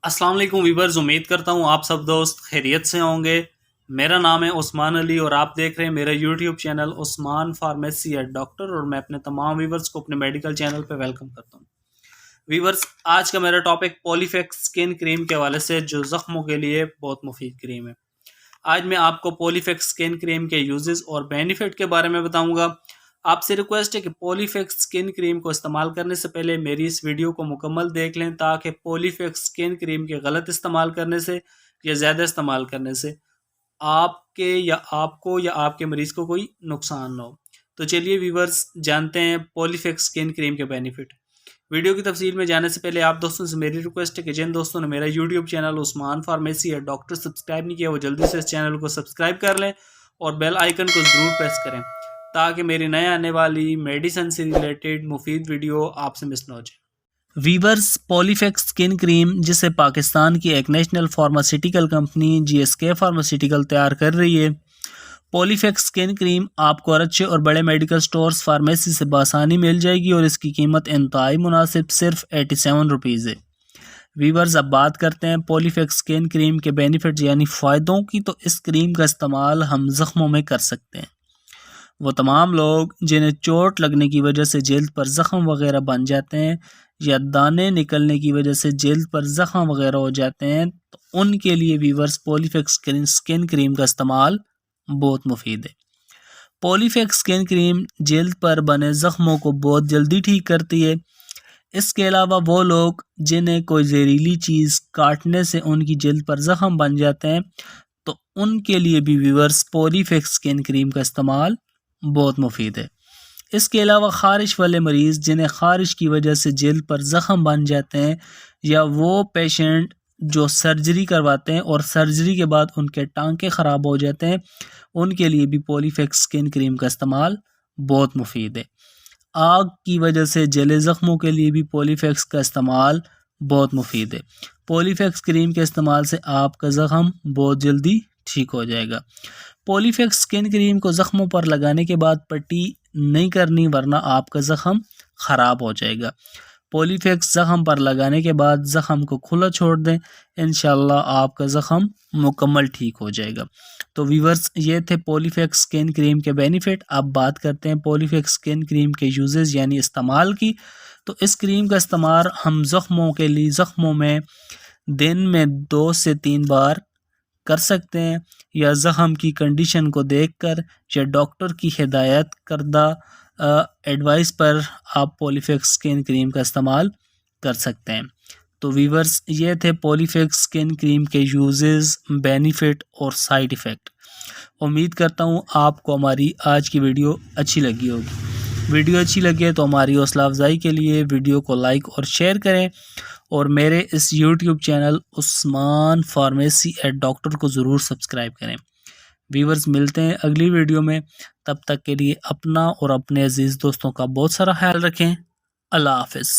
السلام علیکم ویورز، امید کرتا ہوں آپ سب دوست خیریت سے ہوں گے۔ میرا نام ہے عثمان علی اور آپ دیکھ رہے ہیں میرا YouTube channel Usman pharmacy at doctor, اور میں اپنے تمام ویورز کو اپنے میڈیکل چینل پہ ویلکم کرتا ہوں۔ ویورز، آج کا میرا ٹاپک پولی فیکس سکن کریم کے حوالے سے، جو زخموں کے لیے بہت مفید کریم ہے۔ آج میں آپ کو پولی فیکس سکن کریم کے یوزز اور بینیفٹ کے بارے میں بتاؤں گا۔ آپ سے ریکویسٹ ہے کہ پولی فیکس سکن کریم کو استعمال کرنے سے پہلے میری اس ویڈیو کو مکمل دیکھ لیں، تاکہ پولی فیکس سکن کریم کے غلط استعمال کرنے سے یا زیادہ استعمال کرنے سے آپ کو یا آپ کے مریض کو کوئی نقصان نہ ہو۔ تو چلیے ویورز، جانتے ہیں پولی فیکس سکن کریم کے بینیفٹ۔ ویڈیو کی تفصیل میں جانے سے پہلے آپ دوستوں سے میری ریکویسٹ ہے کہ جن دوستوں نے میرا YouTube channel Usman pharmacy at doctor subscribe نہیں کیا، وہ جلدی سے اس چینل کو سبسکرائب کر لیں اور بیل آئیکن کو ضرور پریس کریں، تاکہ میری نئے آنے والی میڈیسن سے ریلیٹڈ مفید ویڈیو آپ سے مس نہ ہو جائے۔ ویورز، پولی فیکس سکن کریم، جسے پاکستان کی ایک national pharmaceutical company GSK pharmaceutical تیار کر رہی ہے۔ پولی فیکس سکن کریم آپ کو اچھے اور بڑے میڈیکل سٹورز فارمیسی سے بآسانی مل جائے گی، اور اس کی قیمت انتہائی مناسب صرف 87 روپیز ہے۔ ویورز، اب بات کرتے ہیں پولی فیکس سکن کریم کے بینیفٹ یعنی فائدوں کی۔ تو اس کریم کا استعمال ہم زخموں میں کر سکتے ہیں۔ وہ تمام لوگ جنہیں چوٹ لگنے کی وجہ سے جلد پر زخم وغیرہ بن جاتے ہیں، یا دانے نکلنے کی وجہ سے جلد پر زخم وغیرہ ہو جاتے ہیں، تو ان کے لیے ویورز پولی فیکس سکن کریم کا استعمال بہت مفید ہے۔ پولی فیکس سکن کریم جلد پر بنے زخموں کو بہت جلدی ٹھیک کرتی ہے۔ اس کے علاوہ وہ لوگ جنہیں کوئی زہریلی چیز کاٹنے سے ان کی جلد پر زخم بن جاتے ہیں، تو ان کے لیے بھی ویورز پولی فیکس سکن کریم کا استعمال بہت مفید ہے۔ اس کے علاوہ خارش والے مریض جنہیں خارش کی وجہ سے جلد پر زخم بن جاتے ہیں، یا وہ پیشنٹ جو سرجری کرواتے ہیں اور سرجری کے بعد ان کے ٹانکے خراب ہو جاتے ہیں، ان کے لیے بھی پولی فیکس سکن کریم کا استعمال بہت مفید ہے۔ آگ کی وجہ سے جلے زخموں کے لیے بھی پولی فیکس کا استعمال بہت مفید ہے۔ پولی فیکس کریم کے استعمال سے آپ کا زخم بہت جلدی ٹھیک ہو جائے گا۔ پولی فیکس سکن کریم کو زخموں پر لگانے کے بعد پٹی نہیں کرنی، ورنہ آپ کا زخم خراب ہو جائے گا۔ پولی فیکس زخم پر لگانے کے بعد زخم کو کھلا چھوڑ دیں، انشاءاللہ آپ کا زخم مکمل ٹھیک ہو جائے گا۔ تو ویورز، یہ تھے پولی فیکس سکن کریم کے بینیفٹ۔ اب بات کرتے ہیں پولی فیکس سکن کریم کے یوزز یعنی استعمال کی۔ تو اس کریم کا استعمال ہم زخموں میں دن میں 2 سے 3 بار کر سکتے ہیں، یا زخم کی کنڈیشن کو دیکھ کر یا ڈاکٹر کی ہدایت کردہ ایڈوائس پر آپ پولی فیکس سکن کریم کا استعمال کر سکتے ہیں۔ تو ویورز، یہ تھے پولی فیکس سکن کریم کے یوزز، بینیفٹ اور سائیڈ ایفیکٹ۔ امید کرتا ہوں آپ کو ہماری آج کی ویڈیو اچھی لگی ہوگی۔ ویڈیو اچھی لگے تو ہماری حوصلہ افزائی کے لیے ویڈیو کو لائک اور شیئر کریں، اور میرے اس YouTube channel Usman pharmacy at doctor کو ضرور سبسکرائب کریں۔ ویورز، ملتے ہیں اگلی ویڈیو میں، تب تک کے لیے اپنا اور اپنے عزیز دوستوں کا بہت سارا خیال رکھیں۔ اللہ حافظ۔